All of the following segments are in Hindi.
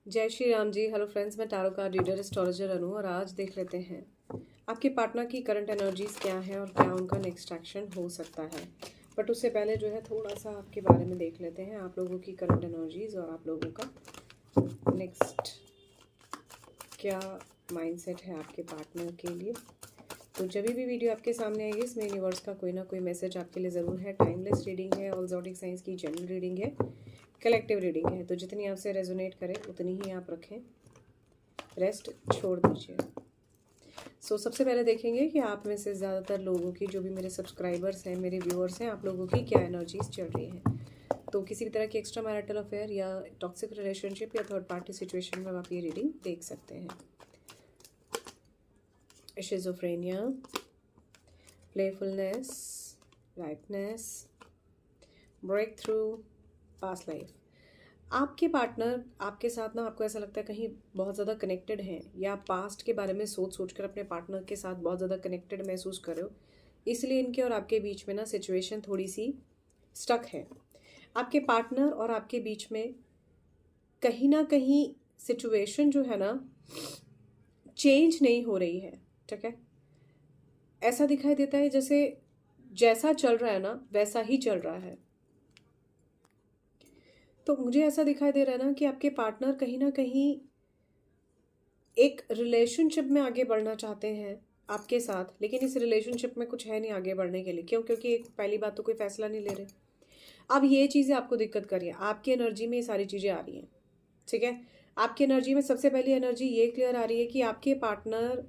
जय श्री राम जी। हेलो फ्रेंड्स, मैं टैरो कार्ड रीडर एस्ट्रोलॉजर अनु और आज देख लेते हैं आपके पार्टनर की करंट एनर्जीज क्या है और क्या उनका नेक्स्ट एक्शन हो सकता है। बट उससे पहले जो है थोड़ा सा आपके बारे में देख लेते हैं, आप लोगों की करंट एनर्जीज और आप लोगों का नेक्स्ट क्या माइंडसेट है आपके पार्टनर के लिए। तो जब भी वीडियो आपके सामने आएगी इसमें यूनिवर्स का कोई ना कोई मैसेज आपके लिए ज़रूर है। टाइमलेस रीडिंग है, ऑल ज़ोडिक साइंस की जनरल रीडिंग है, कलेक्टिव रीडिंग है, तो जितनी आपसे रेजोनेट करे उतनी ही आप रखें, रेस्ट छोड़ दीजिए। सबसे पहले देखेंगे कि आप में से ज़्यादातर लोगों की, जो भी मेरे सब्सक्राइबर्स हैं, मेरे व्यूअर्स हैं, आप लोगों की क्या एनर्जीज चल रही हैं। तो किसी भी तरह की एक्स्ट्रा मैरिटल अफेयर या टॉक्सिक रिलेशनशिप या थर्ड पार्टी सिचुएशन में आप ये रीडिंग देख सकते हैं। Schizophrenia, playfulness, rightness, breakthrough, past life. आपके पार्टनर आपके साथ ना, आपको ऐसा लगता है कहीं बहुत ज़्यादा कनेक्टेड हैं, या आप पास्ट के बारे में सोच सोच कर अपने पार्टनर के साथ बहुत ज़्यादा कनेक्टेड महसूस कर रहे हो, इसलिए इनके और आपके बीच में ना सिचुएशन थोड़ी सी स्टक है। आपके पार्टनर और आपके बीच में कहीं ना कहीं सिचुएशन जो है ना चेंज नहीं हो रही है। ठीक है, ऐसा दिखाई देता है जैसे जैसा चल रहा है ना वैसा ही चल रहा है। तो मुझे ऐसा दिखाई दे रहा है ना कि आपके पार्टनर कहीं ना कहीं एक रिलेशनशिप में आगे बढ़ना चाहते हैं आपके साथ, लेकिन इस रिलेशनशिप में कुछ है नहीं आगे बढ़ने के लिए। क्यों? क्योंकि एक पहली बात तो कोई फैसला नहीं ले रहे। अब ये चीज़ें आपको दिक्कत कर रही है, आपकी एनर्जी में ये सारी चीज़ें आ रही हैं। ठीक है, आपकी एनर्जी में सबसे पहली एनर्जी ये क्लियर आ रही है कि आपके पार्टनर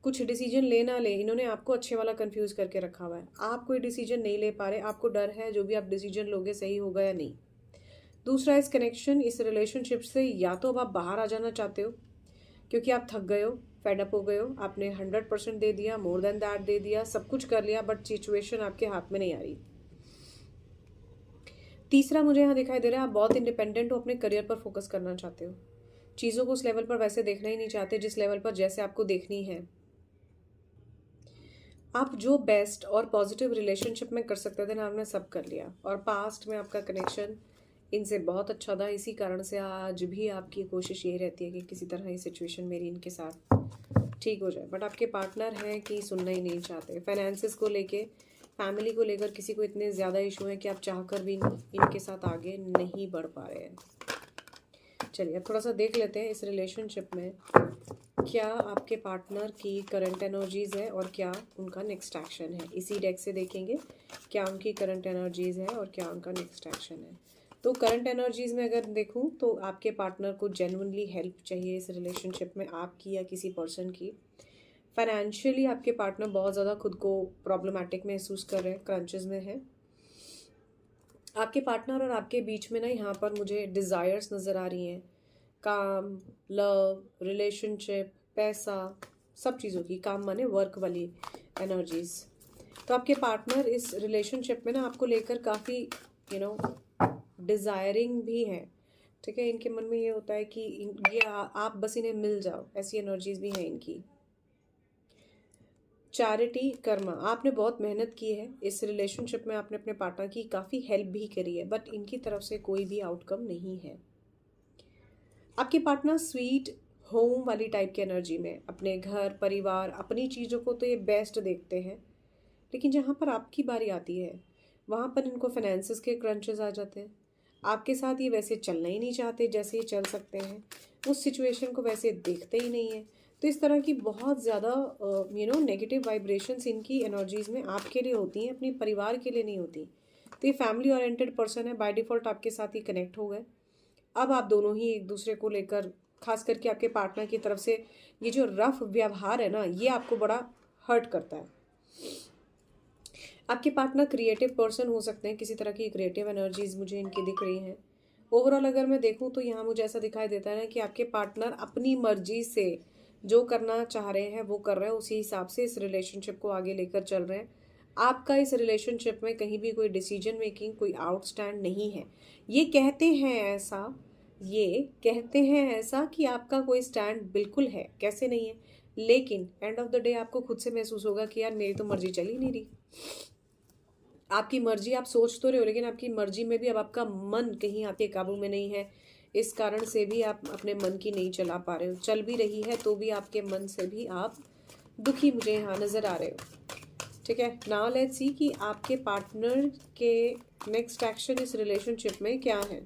कुछ डिसीजन ले ना ले, इन्होंने आपको अच्छे वाला कंफ्यूज करके रखा हुआ है। आप कोई डिसीजन नहीं ले पा रहे, आपको डर है जो भी आप डिसीजन लोगे सही होगा या नहीं। दूसरा, इस कनेक्शन, इस रिलेशनशिप से या तो अब आप बाहर आ जाना चाहते हो क्योंकि आप थक गए हो, फेड अप हो गए हो, आपने 100% दे दिया, मोर देन दैट दे दिया, सब कुछ कर लिया, बट सिचुएशन आपके हाथ में नहीं आ रही। तीसरा, मुझे यहाँ दिखाई दे रहा है आप बहुत इंडिपेंडेंट हो, अपने करियर पर फोकस करना चाहते हो, चीज़ों को उस लेवल पर वैसे देखना ही नहीं चाहते जिस लेवल पर जैसे आपको देखनी है। आप जो बेस्ट और पॉजिटिव रिलेशनशिप में कर सकते थे ना, आपने सब कर लिया, और पास्ट में आपका कनेक्शन इनसे बहुत अच्छा था। इसी कारण से आज भी आपकी कोशिश यही रहती है कि किसी तरह ये सिचुएशन मेरी इनके साथ ठीक हो जाए। बट आपके पार्टनर हैं कि सुनना ही नहीं चाहते। फाइनेंसिस को लेके, फैमिली को लेकर किसी को इतने ज़्यादा इशू हैं कि आप चाहकर भी इनके साथ आगे नहीं बढ़ पा रहे हैं। चलिए अब थोड़ा सा देख लेते हैं इस रिलेशनशिप में क्या आपके पार्टनर की करंट एनर्जीज़ है और क्या उनका नेक्स्ट एक्शन है। इसी डेक से देखेंगे क्या उनकी करंट एनर्जीज़ है और क्या उनका नेक्स्ट एक्शन है। तो करंट एनर्जीज़ में अगर देखूं तो आपके पार्टनर को जेन्युइनली हेल्प चाहिए इस रिलेशनशिप में, आपकी या किसी पर्सन की। फाइनेंशियली आपके पार्टनर बहुत ज़्यादा खुद को प्रॉब्लमेटिक महसूस कर रहे हैं, क्रंचेस में है। आपके पार्टनर और आपके बीच में ना यहाँ पर मुझे डिज़ायर्स नज़र आ रही हैं, काम, लव, रिलेशनशिप, पैसा, सब चीज़ों की। काम माने वर्क वाली एनर्जीज। तो आपके पार्टनर इस रिलेशनशिप में ना आपको लेकर काफ़ी डिज़ायरिंग भी है। ठीक है, इनके मन में ये होता है कि आप बस इन्हें मिल जाओ, ऐसी एनर्जीज भी हैं इनकी। चैरिटी, कर्मा, आपने बहुत मेहनत की है इस रिलेशनशिप में, आपने अपने पार्टनर की काफ़ी हेल्प भी करी है, बट इनकी तरफ से कोई भी आउटकम नहीं है। आपके पार्टनर स्वीट होम वाली टाइप की एनर्जी में, अपने घर परिवार अपनी चीज़ों को तो ये बेस्ट देखते हैं, लेकिन जहाँ पर आपकी बारी आती है वहाँ पर इनको फाइनेंसिस के क्रंचेस आ जाते हैं। आपके साथ ये वैसे चलना ही नहीं चाहते जैसे ये चल सकते हैं, उस सिचुएशन को वैसे देखते ही नहीं है। तो इस तरह की बहुत ज़्यादा नेगेटिव वाइब्रेशंस इनकी एनर्जीज़ में आपके लिए होती हैं, अपने परिवार के लिए नहीं होती। तो ये फैमिली ओरिएंटेड पर्सन है, बाय डिफ़ॉल्ट आपके साथ ही कनेक्ट हो गए। अब आप दोनों ही एक दूसरे को लेकर, खास करके आपके पार्टनर की तरफ से ये जो रफ व्यवहार है ना, ये आपको बड़ा हर्ट करता है। आपके पार्टनर क्रिएटिव पर्सन हो सकते हैं, किसी तरह की क्रिएटिव एनर्जीज मुझे इनकी दिख रही हैं। ओवरऑल अगर मैं देखूं तो यहाँ मुझे ऐसा दिखाई देता है कि आपके पार्टनर अपनी मर्जी से जो करना चाह रहे हैं वो कर रहे हैं, उसी हिसाब से इस रिलेशनशिप को आगे लेकर चल रहे हैं। आपका इस रिलेशनशिप में कहीं भी कोई डिसीजन मेकिंग, कोई आउटस्टैंड नहीं है। ये कहते हैं ऐसा कि आपका कोई स्टैंड बिल्कुल है, कैसे नहीं है, लेकिन एंड ऑफ द डे आपको खुद से महसूस होगा कि यार मेरी तो मर्जी चल ही नहीं रही। आपकी मर्जी आप सोच तो रहे हो, लेकिन आपकी मर्जी में भी अब आपका मन कहीं आपके काबू में नहीं है। इस कारण से भी आप अपने मन की नहीं चला पा रहे हो, चल भी रही है तो भी आपके मन से भी आप दुखी मुझे यहाँ नज़र आ रहे हो। ठीक है, नाउ लेट्स सी कि आपके पार्टनर के नेक्स्ट एक्शन इस रिलेशनशिप में क्या है।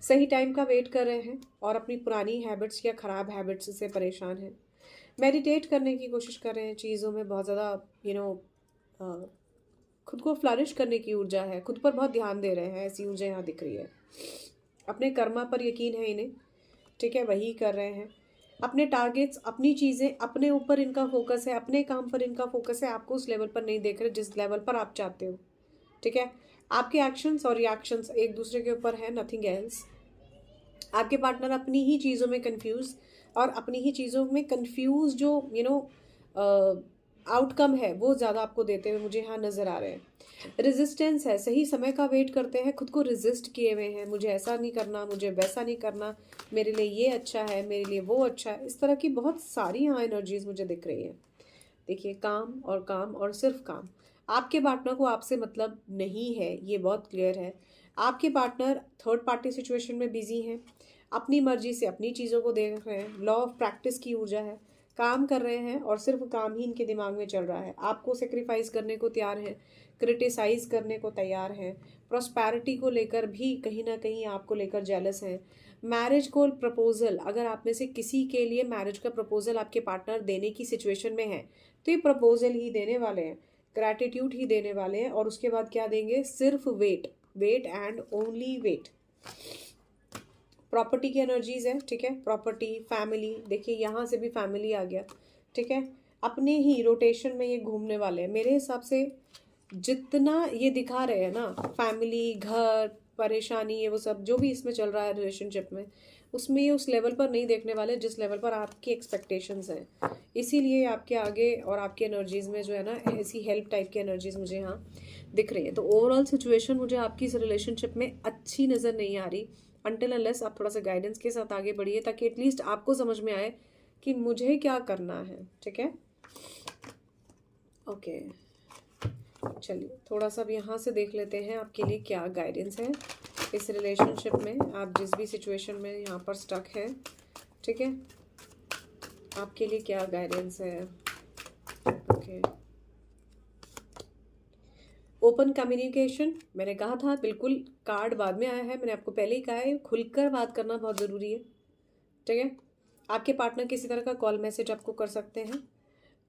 सही टाइम का वेट कर रहे हैं और अपनी पुरानी हैबिट्स या ख़राब हैबिट्स से परेशान हैं। मेडिटेट करने की कोशिश कर रहे हैं, चीज़ों में बहुत ज़्यादा खुद को फ्लरिश करने की ऊर्जा है, खुद पर बहुत ध्यान दे रहे हैं, ऐसी ऊर्जा यहाँ दिख रही है। अपने कर्मा पर यकीन है इन्हें, ठीक है, वही कर रहे हैं। अपने टारगेट्स, अपनी चीज़ें, अपने ऊपर इनका फोकस है, अपने काम पर इनका फोकस है, आपको उस लेवल पर नहीं देख रहे जिस लेवल पर आप चाहते हो। ठीक है, आपके एक्शंस और रिएक्शंस एक दूसरे के ऊपर है, नथिंग एल्स। आपके पार्टनर अपनी ही चीज़ों में कंफ्यूज और अपनी ही चीज़ों में कंफ्यूज जो आउटकम है वो ज़्यादा आपको देते हुए मुझे यहाँ नज़र आ रहे हैं। रेजिस्टेंस है, सही समय का वेट करते हैं, खुद को रेजिस्ट किए हुए हैं, मुझे ऐसा नहीं करना, मुझे वैसा नहीं करना, मेरे लिए ये अच्छा है, मेरे लिए वो अच्छा है। इस तरह की बहुत सारी यहाँ एनर्जीज मुझे दिख रही हैं। देखिए, काम और सिर्फ काम। आपके पार्टनर को आपसे मतलब नहीं है, ये बहुत क्लियर है। आपके पार्टनर थर्ड पार्टी सिचुएशन में बिजी हैं, अपनी मर्जी से अपनी चीज़ों को देख रहे हैं, लॉ ऑफ प्रैक्टिस की ऊर्जा है, काम कर रहे हैं और सिर्फ काम ही इनके दिमाग में चल रहा है। आपको सेक्रीफाइस करने को तैयार हैं, क्रिटिसाइज करने को तैयार हैं, प्रॉस्पैरिटी को लेकर भी कहीं ना कहीं आपको लेकर जेलस हैं। मैरिज को प्रपोजल, अगर आप में से किसी के लिए मैरिज का प्रपोजल आपके पार्टनर देने की सिचुएशन में है तो ये प्रपोजल ही देने वाले हैं, ग्रैटिट्यूड ही देने वाले हैं। और उसके बाद क्या देंगे? सिर्फ wait, wait and only wait. Property की एनर्जीज है, ठीक है, प्रॉपर्टी, फैमिली, देखिए यहाँ से भी फैमिली आ गया। ठीक है, अपने ही रोटेशन में ये घूमने वाले हैं। मेरे हिसाब से जितना ये दिखा रहे हैं ना, फैमिली, घर, परेशानी, ये वो सब जो भी इसमें चल रहा है रिलेशनशिप में, उसमें ये उस लेवल पर नहीं देखने वाले जिस लेवल पर आपकी एक्सपेक्टेशंस हैं। इसीलिए आपके आगे और आपकी एनर्जीज में जो है ना, ऐसी हेल्प टाइप की एनर्जीज मुझे यहाँ दिख रही है। तो ओवरऑल सिचुएशन मुझे आपकी इस रिलेशनशिप में अच्छी नज़र नहीं आ रही, अनटिल अनलेस आप थोड़ा सा गाइडेंस के साथ आगे बढ़िए, ताकि एटलीस्ट आपको समझ में आए कि मुझे क्या करना है। ठीक है, ओके, चलिए थोड़ा सा अब यहाँ से देख लेते हैं आपके लिए क्या गाइडेंस है इस रिलेशनशिप में। आप जिस भी सिचुएशन में यहाँ पर स्टक है, ठीक है, आपके लिए क्या गाइडेंस है। ओके, ओपन कम्युनिकेशन, मैंने कहा था, बिल्कुल कार्ड बाद में आया है, मैंने आपको पहले ही कहा है, खुलकर बात करना बहुत ज़रूरी है। ठीक है, आपके पार्टनर किसी तरह का कॉल मैसेज आपको कर सकते हैं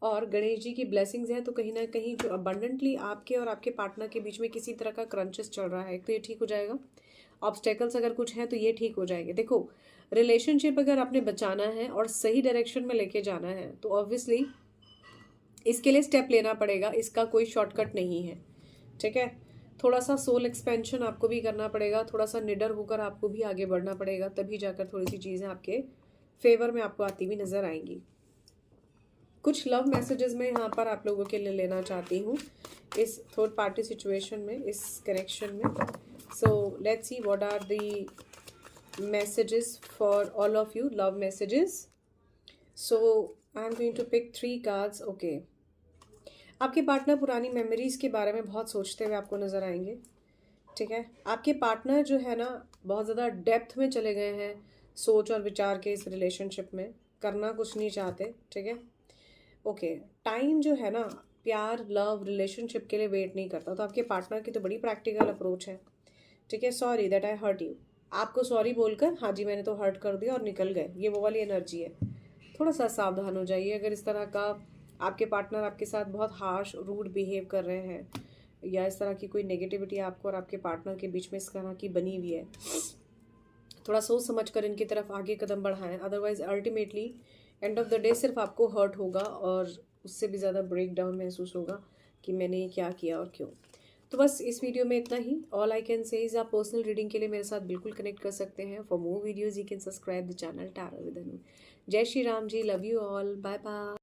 और गणेश जी की ब्लेसिंग्स हैं, तो कहीं ना कहीं जो अबंडेंटली आपके और आपके पार्टनर के बीच में किसी तरह का क्रंचेस चल रहा है तो ये ठीक हो जाएगा। ऑब्स्टेकल्स अगर कुछ हैं तो ये ठीक हो जाएंगे। देखो, रिलेशनशिप अगर आपने बचाना है और सही डायरेक्शन में लेके जाना है तो ऑब्वियसली इसके लिए स्टेप लेना पड़ेगा, इसका कोई शॉर्टकट नहीं है। ठीक है, थोड़ा सा सोल एक्सपेंशन आपको भी करना पड़ेगा, थोड़ा सा निडर होकर आपको भी आगे बढ़ना पड़ेगा, तभी जाकर थोड़ी सी चीज़ें आपके फेवर में आपको आती हुई नज़र आएंगी। कुछ लव मैसेजेस मैं यहाँ पर आप लोगों के लिए लेना चाहती हूँ इस थर्ड पार्टी सिचुएशन में, इस कनेक्शन में। So let's see what are the messages for all of you, love messages. So I am going to pick 3 cards. Okay, आपके पार्टनर पुरानी मेमोरीज के बारे में बहुत सोचते हुए आपको नज़र आएंगे। ठीक है, आपके पार्टनर जो है ना, बहुत ज़्यादा डेप्थ में चले गए हैं सोच और विचार के इस रिलेशनशिप में, करना कुछ नहीं चाहते। ठीक है, ओके, टाइम जो है ना, प्यार, लव, रिलेशनशिप के लिए वेट नहीं करता। तो आपके पार्टनर की तो बड़ी प्रैक्टिकल अप्रोच है। ठीक है, sorry that I hurt you, आपको सॉरी बोलकर हाँ जी मैंने तो हर्ट कर दिया और निकल गए, ये वो वाली एनर्जी है। थोड़ा सा सावधान हो जाइए अगर इस तरह का आपके पार्टनर आपके साथ बहुत हार्श, रूड बिहेव कर रहे हैं, या इस तरह की कोई नेगेटिविटी आपको और आपके पार्टनर के बीच में इस तरह की बनी हुई है। थोड़ा सोच समझ कर इनकी तरफ आगे कदम बढ़ाएं, otherwise ultimately end of the day सिर्फ आपको हर्ट होगा और उससे भी ज़्यादा ब्रेक डाउन महसूस होगा कि मैंने ये क्या किया और क्यों। तो बस इस वीडियो में इतना ही। All I can say is, आप पर्सनल रीडिंग के लिए मेरे साथ बिल्कुल कनेक्ट कर सकते हैं। For more videos you can subscribe the channel tarot with Anu. जय Shri Ram ji, love you all, bye bye.